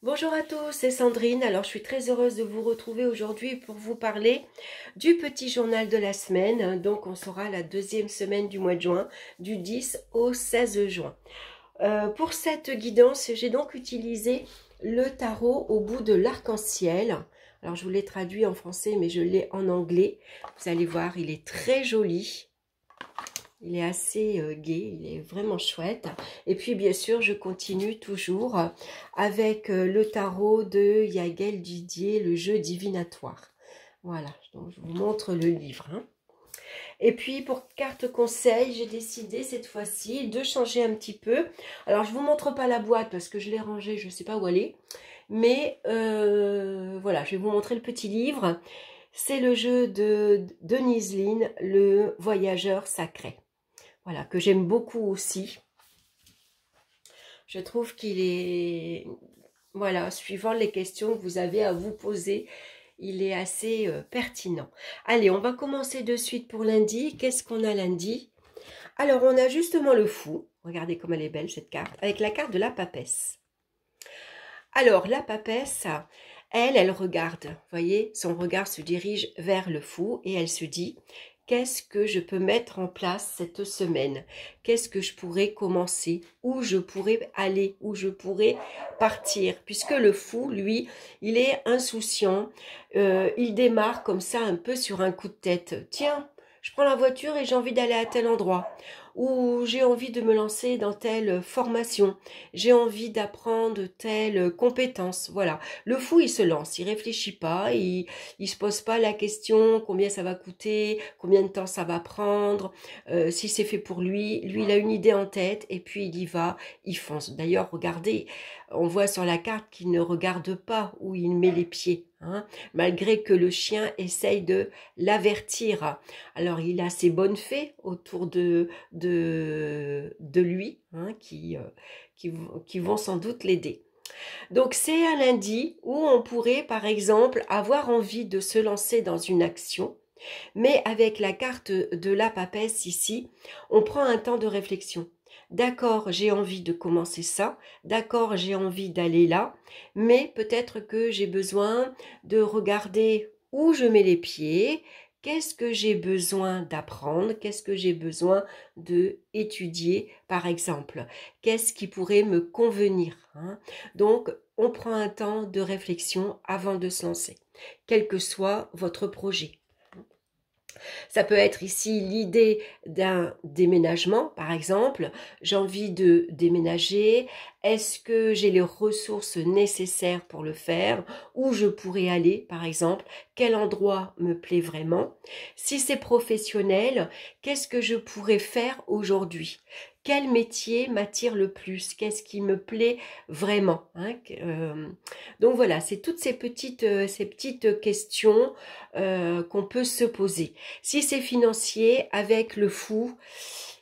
Bonjour à tous, c'est Sandrine. Alors, je suis très heureuse de vous retrouver aujourd'hui pour vous parler du petit journal de la semaine. Donc, on sera la deuxième semaine du mois de juin, du 10 au 16 juin. Pour cette guidance, j'ai donc utilisé le tarot au bout de l'arc-en-ciel. Alors, je vous l'ai traduit en français, mais je l'ai en anglais. Vous allez voir, il est très joli. Il est assez gai, il est vraiment chouette. Et puis, bien sûr, je continue toujours avec le tarot de Yael Didier, le jeu divinatoire. Voilà, donc je vous montre le livre. Et puis, pour carte conseil, j'ai décidé cette fois-ci de changer un petit peu. Alors, je ne vous montre pas la boîte parce que je l'ai rangée, je ne sais pas où elle est. Mais voilà, je vais vous montrer le petit livre. C'est le jeu de Denise Linn, le voyageur sacré. Voilà, que j'aime beaucoup aussi. Je trouve qu'il est, voilà, suivant les questions que vous avez à vous poser, il est assez pertinent. Allez, on va commencer de suite pour lundi. Qu'est-ce qu'on a lundi? Alors, on a justement le fou. Regardez comme elle est belle, cette carte, avec la carte de la papesse. Alors, la papesse, elle regarde, vous voyez, son regard se dirige vers le fou et elle se dit... Qu'est-ce que je peux mettre en place cette semaine? Qu'est-ce que je pourrais commencer? Où je pourrais aller? Où je pourrais partir? Puisque le fou, lui, il est insouciant. Il démarre comme ça un peu sur un coup de tête. Tiens, je prends la voiture et j'ai envie d'aller à tel endroit. Ou j'ai envie de me lancer dans telle formation. J'ai envie d'apprendre telle compétence. Voilà. Le fou, il se lance. Il réfléchit pas. Il se pose pas la question combien ça va coûter, combien de temps ça va prendre, si c'est fait pour lui. Lui, il a une idée en tête et puis il y va, il fonce. D'ailleurs, regardez, on voit sur la carte qu'il ne regarde pas où il met les pieds, hein, malgré que le chien essaye de l'avertir. Alors, il a ses bonnes fées autour de lui, hein, qui vont sans doute l'aider. Donc c'est un lundi où on pourrait par exemple avoir envie de se lancer dans une action, mais avec la carte de la papesse ici, on prend un temps de réflexion. D'accord, j'ai envie de commencer ça, d'accord, j'ai envie d'aller là, mais peut-être que j'ai besoin de regarder où je mets les pieds, qu'est-ce que j'ai besoin d'apprendre, qu'est-ce que j'ai besoin de étudier par exemple, qu'est-ce qui pourrait me convenir, hein. Donc, on prend un temps de réflexion avant de se lancer, quel que soit votre projet. Ça peut être ici l'idée d'un déménagement, par exemple. J'ai envie de déménager. Est-ce que j'ai les ressources nécessaires pour le faire? Où je pourrais aller, par exemple? Quel endroit me plaît vraiment? Si c'est professionnel, qu'est-ce que je pourrais faire aujourd'hui? Quel métier m'attire le plus? Qu'est-ce qui me plaît vraiment, hein? Donc voilà, c'est toutes ces petites questions qu'on peut se poser. Si c'est financier, avec le fou,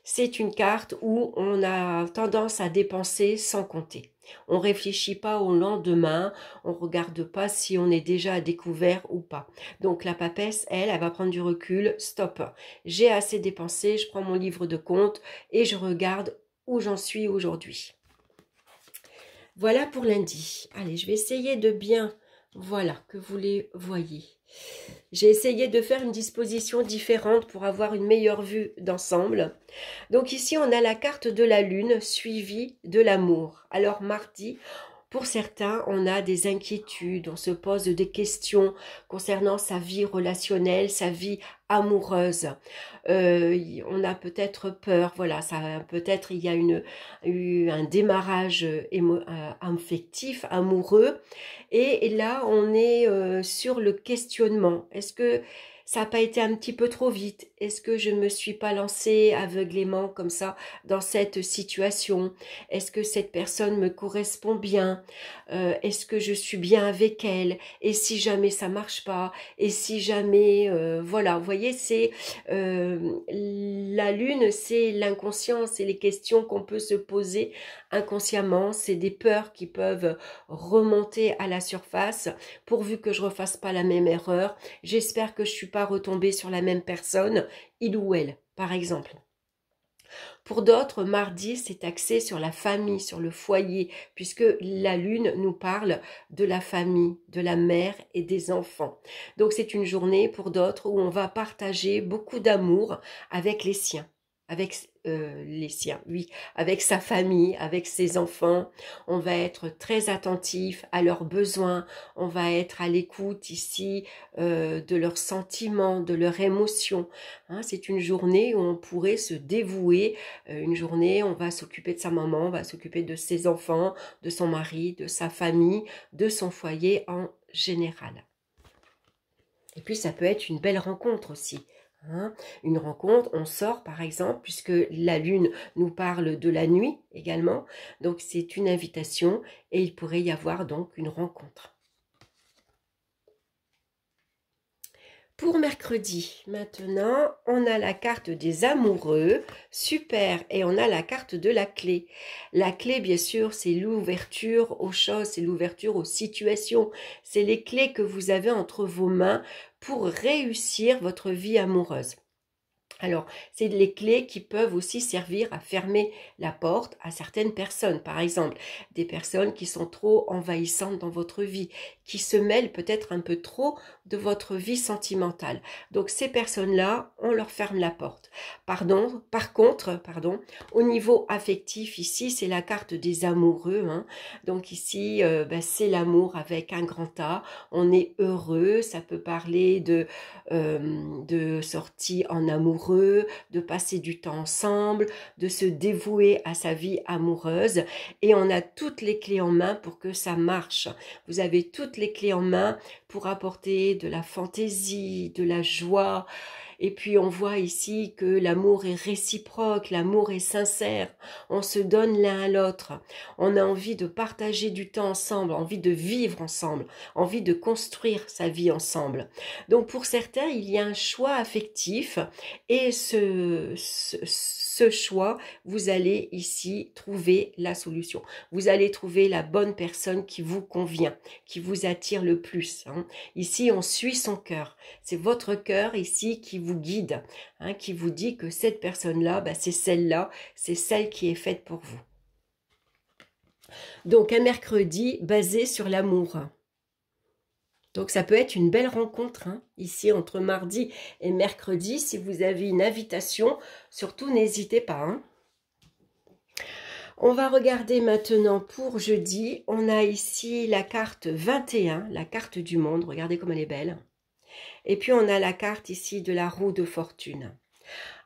c'est une carte où on a tendance à dépenser sans compter. On ne réfléchit pas au lendemain, on ne regarde pas si on est déjà à découvert ou pas. Donc la papesse, elle va prendre du recul, stop. J'ai assez dépensé, je prends mon livre de compte et je regarde où j'en suis aujourd'hui. Voilà pour lundi. Allez, je vais essayer de bien, voilà, que vous les voyez. J'ai essayé de faire une disposition différente pour avoir une meilleure vue d'ensemble. Donc ici, on a la carte de la lune suivie de l'amour. Alors mardi, pour certains, on a des inquiétudes, on se pose des questions concernant sa vie relationnelle, sa vie amoureuse. On a peut-être peur, voilà, ça peut-être il y a eu un démarrage affectif, amoureux, et là on est sur le questionnement. Est-ce que ça n'a pas été un petit peu trop vite? Est-ce que je ne me suis pas lancée aveuglément comme ça dans cette situation? Est-ce que cette personne me correspond bien? Est-ce que je suis bien avec elle? Et si jamais ça marche pas? Et si jamais... voilà, vous voyez, c'est la lune, c'est l'inconscient, c'est les questions qu'on peut se poser inconsciemment, c'est des peurs qui peuvent remonter à la surface, pourvu que je refasse pas la même erreur. J'espère que je suis pas retombée sur la même personne, il ou elle, par exemple. Pour d'autres, mardi, c'est axé sur la famille, sur le foyer, puisque la lune nous parle de la famille, de la mère et des enfants. Donc c'est une journée pour d'autres où on va partager beaucoup d'amour avec les siens. Oui, avec sa famille, avec ses enfants. On va être très attentif à leurs besoins, on va être à l'écoute ici de leurs sentiments, de leurs émotions. Hein, c'est une journée où on pourrait se dévouer, une journée où on va s'occuper de sa maman, on va s'occuper de ses enfants, de son mari, de sa famille, de son foyer en général. Et puis ça peut être une belle rencontre aussi. Hein, une rencontre, on sort par exemple, puisque la lune nous parle de la nuit également, donc c'est une invitation et il pourrait y avoir donc une rencontre. Pour mercredi, maintenant, on a la carte des amoureux, super, et on a la carte de la clé. La clé, bien sûr, c'est l'ouverture aux choses, c'est l'ouverture aux situations, c'est les clés que vous avez entre vos mains pour réussir votre vie amoureuse. Alors, c'est les clés qui peuvent aussi servir à fermer la porte à certaines personnes. Par exemple, des personnes qui sont trop envahissantes dans votre vie, qui se mêlent peut-être un peu trop de votre vie sentimentale. Donc, ces personnes-là, on leur ferme la porte. Par contre, au niveau affectif, ici, c'est la carte des amoureux. Hein. Donc, ici, c'est l'amour avec un grand A. On est heureux, ça peut parler de sortie en amoureux, de passer du temps ensemble, de se dévouer à sa vie amoureuse. Et on a toutes les clés en main pour que ça marche. Vous avez toutes les clés en main pour apporter de la fantaisie, de la joie. Et puis on voit ici que l'amour est réciproque, l'amour est sincère, on se donne l'un à l'autre, on a envie de partager du temps ensemble, envie de vivre ensemble, envie de construire sa vie ensemble. Donc pour certains, il y a un choix affectif et ce choix, vous allez ici trouver la solution. Vous allez trouver la bonne personne qui vous convient, qui vous attire le plus. Hein. Ici, on suit son cœur. C'est votre cœur ici qui vous guide, hein, qui vous dit que cette personne-là, c'est celle-là, c'est celle qui est faite pour vous. Donc, un mercredi basé sur l'amour. Donc, ça peut être une belle rencontre, hein, ici, entre mardi et mercredi. Si vous avez une invitation, surtout, n'hésitez pas. Hein. On va regarder maintenant pour jeudi. On a ici la carte 21, la carte du monde. Regardez comme elle est belle. Et puis, on a la carte ici de la roue de fortune.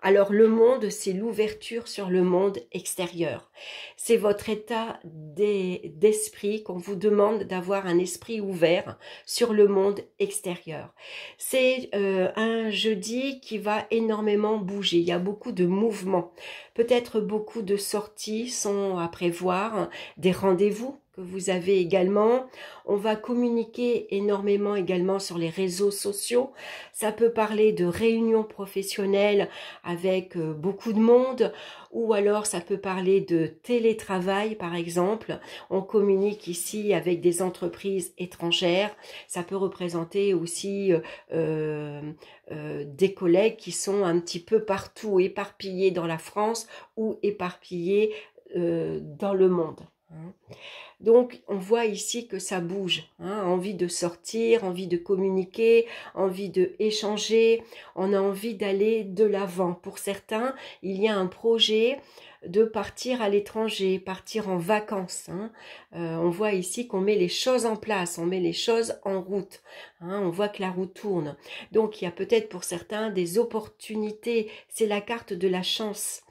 Alors, le monde, c'est l'ouverture sur le monde extérieur. C'est votre état d'esprit qu'on vous demande d'avoir un esprit ouvert sur le monde extérieur. C'est un jeudi qui va énormément bouger. Il y a beaucoup de mouvements. Peut-être beaucoup de sorties sont à prévoir, des rendez-vous que vous avez également. On va communiquer énormément également sur les réseaux sociaux. Ça peut parler de réunions professionnelles avec beaucoup de monde, ou alors ça peut parler de télétravail par exemple. On communique ici avec des entreprises étrangères. Ça peut représenter aussi des collègues qui sont un petit peu partout, éparpillés dans la France ou éparpillés dans le monde. Hein. Donc, on voit ici que ça bouge, hein, envie de sortir, envie de communiquer, envie de échanger, on a envie d'aller de l'avant. Pour certains, il y a un projet de partir à l'étranger, partir en vacances. Hein. On voit ici qu'on met les choses en place, on met les choses en route. Hein, on voit que la roue tourne. Donc, il y a peut-être pour certains des opportunités. C'est la carte de la chance.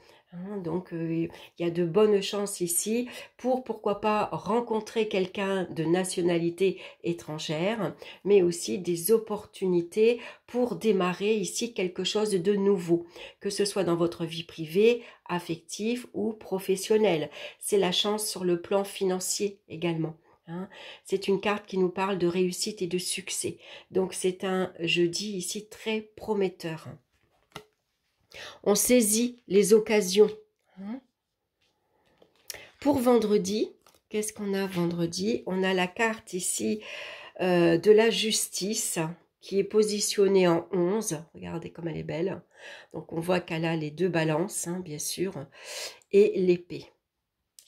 Donc, il y a de bonnes chances ici pour, pourquoi pas, rencontrer quelqu'un de nationalité étrangère, mais aussi des opportunités pour démarrer ici quelque chose de nouveau, que ce soit dans votre vie privée, affective ou professionnelle. C'est la chance sur le plan financier également. C'est une carte qui nous parle de réussite et de succès. Donc, c'est un jeudi ici très prometteur. On saisit les occasions. Pour vendredi, qu'est-ce qu'on a vendredi? On a la carte ici de la justice qui est positionnée en 11. Regardez comme elle est belle. Donc on voit qu'elle a les deux balances, hein, bien sûr, et l'épée.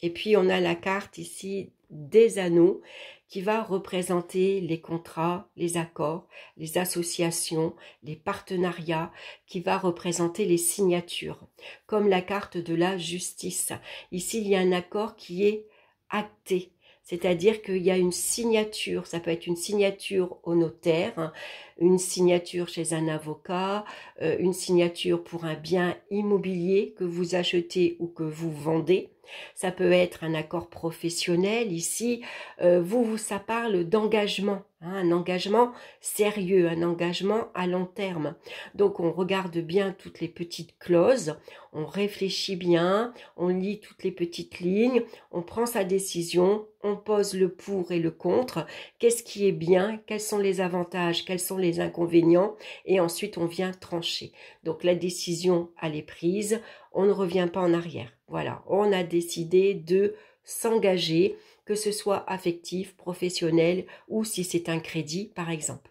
Et puis on a la carte ici des anneaux qui va représenter les contrats, les accords, les associations, les partenariats, qui va représenter les signatures, comme la carte de la justice. Ici, il y a un accord qui est acté, c'est-à-dire qu'il y a une signature, ça peut être une signature au notaire, hein, une signature chez un avocat, une signature pour un bien immobilier que vous achetez ou que vous vendez. Ça peut être un accord professionnel. Ici, ça parle d'engagement, hein, un engagement sérieux, un engagement à long terme. Donc, on regarde bien toutes les petites clauses, on réfléchit bien, on lit toutes les petites lignes, on prend sa décision, on pose le pour et le contre, qu'est-ce qui est bien, quels sont les avantages, quels sont les inconvénients, et ensuite on vient trancher. Donc, la décision, elle est prise, on ne revient pas en arrière. Voilà, on a décidé de s'engager, que ce soit affectif, professionnel ou si c'est un crédit, par exemple.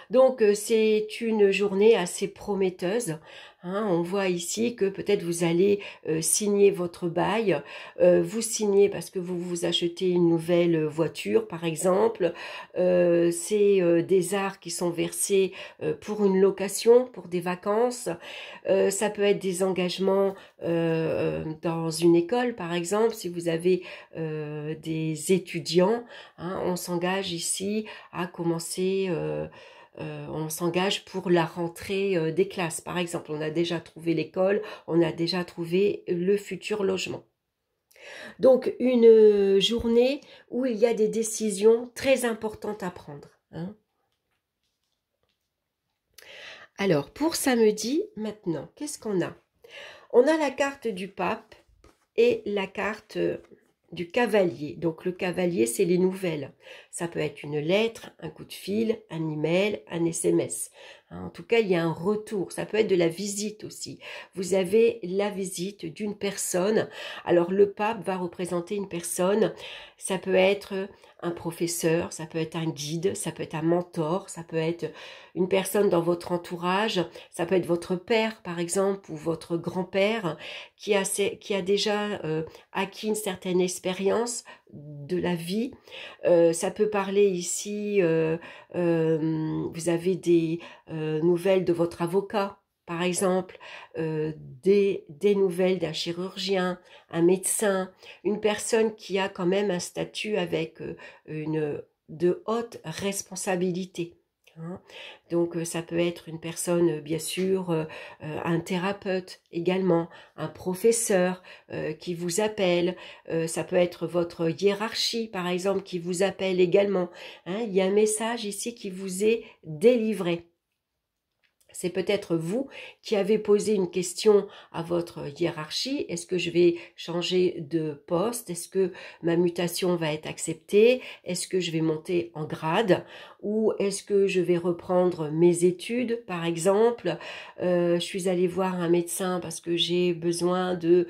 Donc, c'est une journée assez prometteuse. Hein, on voit ici que peut-être vous allez signer votre bail, vous signez parce que vous vous achetez une nouvelle voiture par exemple, c'est des arts qui sont versés pour une location, pour des vacances, ça peut être des engagements dans une école par exemple, si vous avez des étudiants, hein, on s'engage ici à commencer... on s'engage pour la rentrée des classes. Par exemple, on a déjà trouvé l'école, on a déjà trouvé le futur logement. Donc, une journée où il y a des décisions très importantes à prendre. Hein. Alors, pour samedi, maintenant, qu'est-ce qu'on a? On a la carte du pape et la carte du cavalier. Donc le cavalier, c'est les nouvelles. Ça peut être une lettre, un coup de fil, un email, un SMS. En tout cas, il y a un retour. Ça peut être de la visite aussi. Vous avez la visite d'une personne. Alors le pape va représenter une personne. Ça peut être un professeur, ça peut être un guide, ça peut être un mentor, ça peut être une personne dans votre entourage, ça peut être votre père par exemple ou votre grand-père qui a déjà acquis une certaine expérience de la vie. Ça peut parler ici, vous avez des nouvelles de votre avocat, par exemple, des nouvelles d'un chirurgien, un médecin, une personne qui a quand même un statut avec de haute responsabilité. Hein. Donc ça peut être une personne, bien sûr, un thérapeute également, un professeur qui vous appelle, ça peut être votre hiérarchie par exemple qui vous appelle également. Hein. Il y a un message ici qui vous est délivré. C'est peut-être vous qui avez posé une question à votre hiérarchie. Est-ce que je vais changer de poste? Est-ce que ma mutation va être acceptée? Est-ce que je vais monter en grade? Ou est-ce que je vais reprendre mes études, par exemple? Je suis allée voir un médecin parce que j'ai besoin de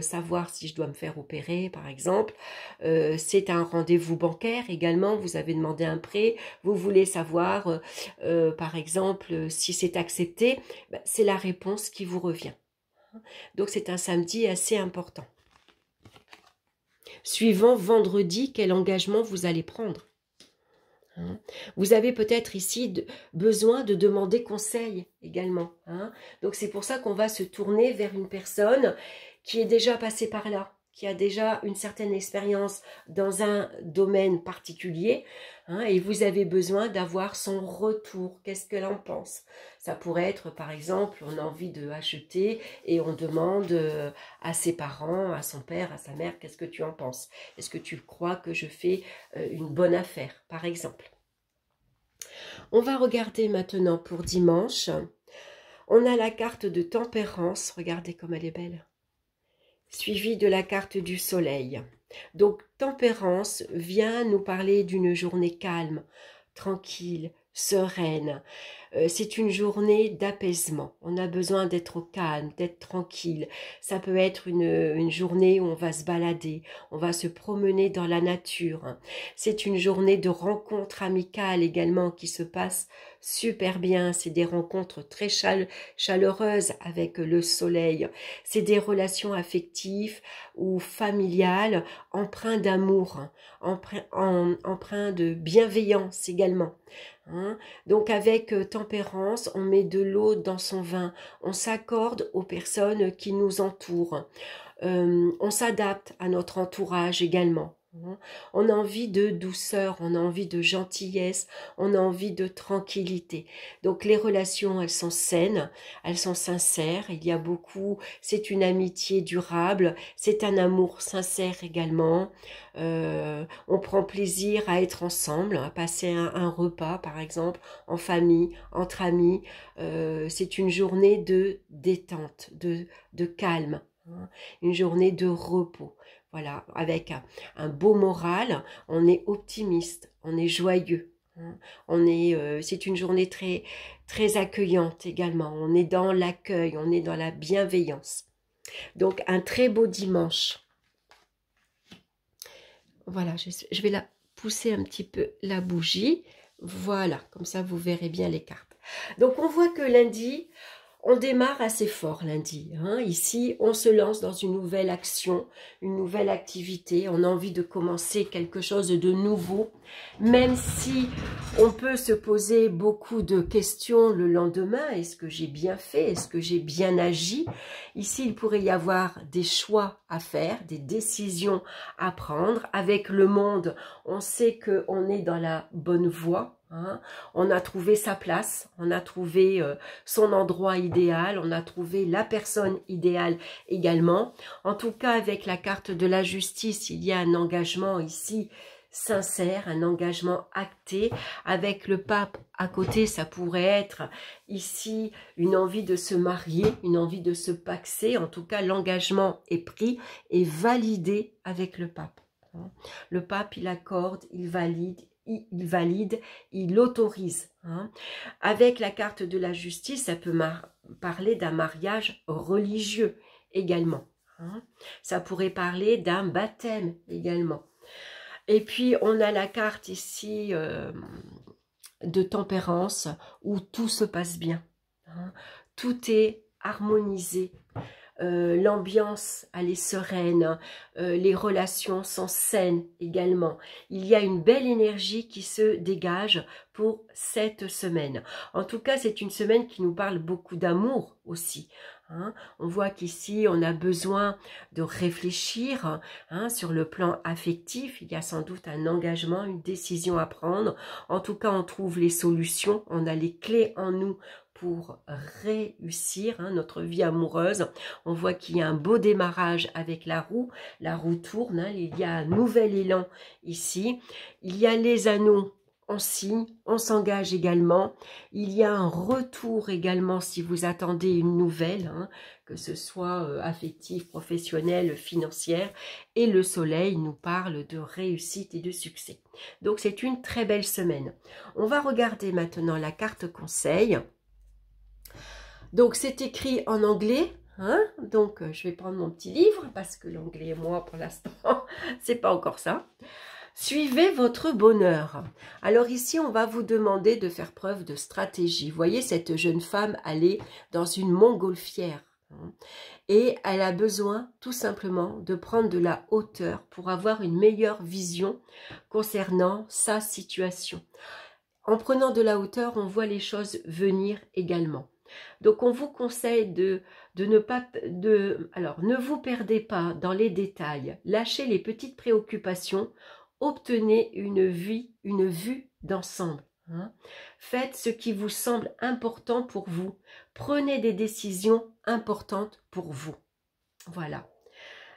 savoir si je dois me faire opérer, par exemple. C'est un rendez-vous bancaire également. Vous avez demandé un prêt. Vous voulez savoir, par exemple, si c'est accepté, c'est la réponse qui vous revient. Donc c'est un samedi assez important. Suivant vendredi, quel engagement vous allez prendre. Vous avez peut-être ici besoin de demander conseil également. Donc c'est pour ça qu'on va se tourner vers une personne qui est déjà passée par là, qui a déjà une certaine expérience dans un domaine particulier, et vous avez besoin d'avoir son retour. Qu'est-ce qu'elle en pense? Ça pourrait être, par exemple, on a envie de acheter et on demande à ses parents, à son père, à sa mère, qu'est-ce que tu en penses? Est-ce que tu crois que je fais une bonne affaire, par exemple? On va regarder maintenant pour dimanche. On a la carte de tempérance, regardez comme elle est belle, suivie de la carte du soleil. Donc tempérance vient nous parler d'une journée calme, tranquille, sereine. C'est une journée d'apaisement. On a besoin d'être au calme, d'être tranquille. Ça peut être une journée où on va se balader, on va se promener dans la nature. C'est une journée de rencontres amicales également qui se passe super bien. C'est des rencontres très chaleureuses avec le soleil. C'est des relations affectives ou familiales empreintes d'amour, empreintes de bienveillance également. Donc avec tempérance, on met de l'eau dans son vin, on s'accorde aux personnes qui nous entourent, on s'adapte à notre entourage également. On a envie de douceur, on a envie de gentillesse, on a envie de tranquillité. Donc les relations, elles sont saines, elles sont sincères, il y a beaucoup, c'est une amitié durable, c'est un amour sincère également. On prend plaisir à être ensemble, à passer un repas par exemple, en famille, entre amis. C'est une journée de détente, de calme, une journée de repos. Voilà, avec un beau moral, on est optimiste, on est joyeux. C'est une journée très, très accueillante également. On est dans l'accueil, on est dans la bienveillance. Donc, un très beau dimanche. Voilà, je vais la pousser un petit peu la bougie. Voilà, comme ça, vous verrez bien les cartes. Donc, on voit que lundi, on démarre assez fort lundi. Ici, on se lance dans une nouvelle action, une nouvelle activité. On a envie de commencer quelque chose de nouveau. Même si on peut se poser beaucoup de questions le lendemain. Est-ce que j'ai bien fait? Est-ce que j'ai bien agi? Ici, il pourrait y avoir des choix à faire, des décisions à prendre. Avec le monde, on sait qu'on est dans la bonne voie. On a trouvé sa place, on a trouvé son endroit idéal, on a trouvé la personne idéale également. En tout cas, avec la carte de la justice, il y a un engagement ici sincère, un engagement acté. Avec le pape à côté, ça pourrait être ici une envie de se marier, une envie de se paxer. En tout cas, l'engagement est pris et validé avec le pape. Le pape, il accorde, il valide, il autorise. Avec la carte de la justice, ça peut parler d'un mariage religieux également. Ça pourrait parler d'un baptême également. Et puis, on a la carte ici de tempérance où tout se passe bien. Tout est harmonisé. L'ambiance, elle est sereine, les relations sont saines également. Il y a une belle énergie qui se dégage pour cette semaine. En tout cas, c'est une semaine qui nous parle beaucoup d'amour aussi. On voit qu'ici, on a besoin de réfléchir sur le plan affectif. Il y a sans doute un engagement, une décision à prendre. En tout cas, on trouve les solutions, on a les clés en nous pour réussir notre vie amoureuse. On voit qu'il y a un beau démarrage avec la roue tourne, il y a un nouvel élan ici. Il y a les anneaux, on signe, on s'engage également. Il y a un retour également si vous attendez une nouvelle, que ce soit affective, professionnelle, financière. Et le soleil nous parle de réussite et de succès. Donc c'est une très belle semaine. On va regarder maintenant la carte conseil. Donc, c'est écrit en anglais. Donc, je vais prendre mon petit livre parce que l'anglais et moi, pour l'instant, c'est pas encore ça. Suivez votre bonheur. Alors ici, on va vous demander de faire preuve de stratégie. Vous voyez, cette jeune femme, elle est dans une montgolfière. Et elle a besoin, tout simplement, de prendre de la hauteur pour avoir une meilleure vision concernant sa situation. En prenant de la hauteur, on voit les choses venir également. Donc, on vous conseille ne vous perdez pas dans les détails, lâchez les petites préoccupations, obtenez une vue d'ensemble. Faites ce qui vous semble important pour vous, prenez des décisions importantes pour vous. Voilà.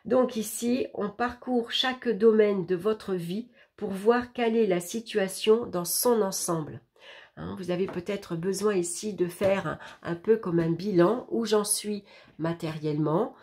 Donc ici, on parcourt chaque domaine de votre vie pour voir quelle est la situation dans son ensemble. Vous avez peut-être besoin ici de faire un peu comme un bilan, où j'en suis matériellement,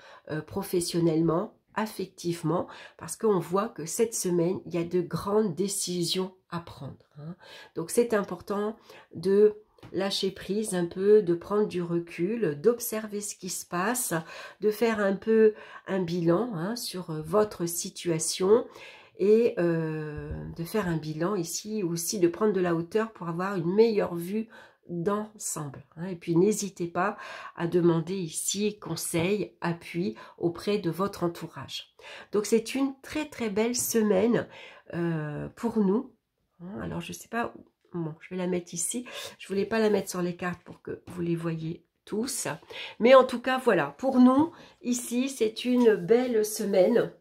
professionnellement, affectivement, parce qu'on voit que cette semaine, il y a de grandes décisions à prendre. Hein. Donc c'est important de lâcher prise un peu, de prendre du recul, d'observer ce qui se passe, de faire un peu un bilan hein, sur votre situation et de faire un bilan ici aussi, de prendre de la hauteur pour avoir une meilleure vue d'ensemble. Hein. Et puis n'hésitez pas à demander ici conseil, appui auprès de votre entourage. Donc c'est une très très belle semaine pour nous. Hein. Alors je ne sais pas, bon, je vais la mettre ici. Je ne voulais pas la mettre sur les cartes pour que vous les voyez tous. Mais en tout cas, voilà, pour nous, ici, c'est une belle semaine.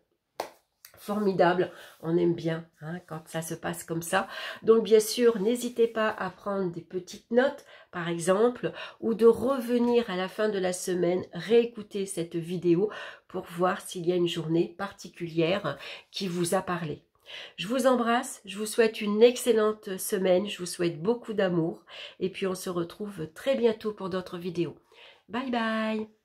Formidable, on aime bien hein, quand ça se passe comme ça. Donc bien sûr, n'hésitez pas à prendre des petites notes, par exemple, ou de revenir à la fin de la semaine, réécouter cette vidéo pour voir s'il y a une journée particulière qui vous a parlé. Je vous embrasse, je vous souhaite une excellente semaine, je vous souhaite beaucoup d'amour et puis on se retrouve très bientôt pour d'autres vidéos. Bye bye!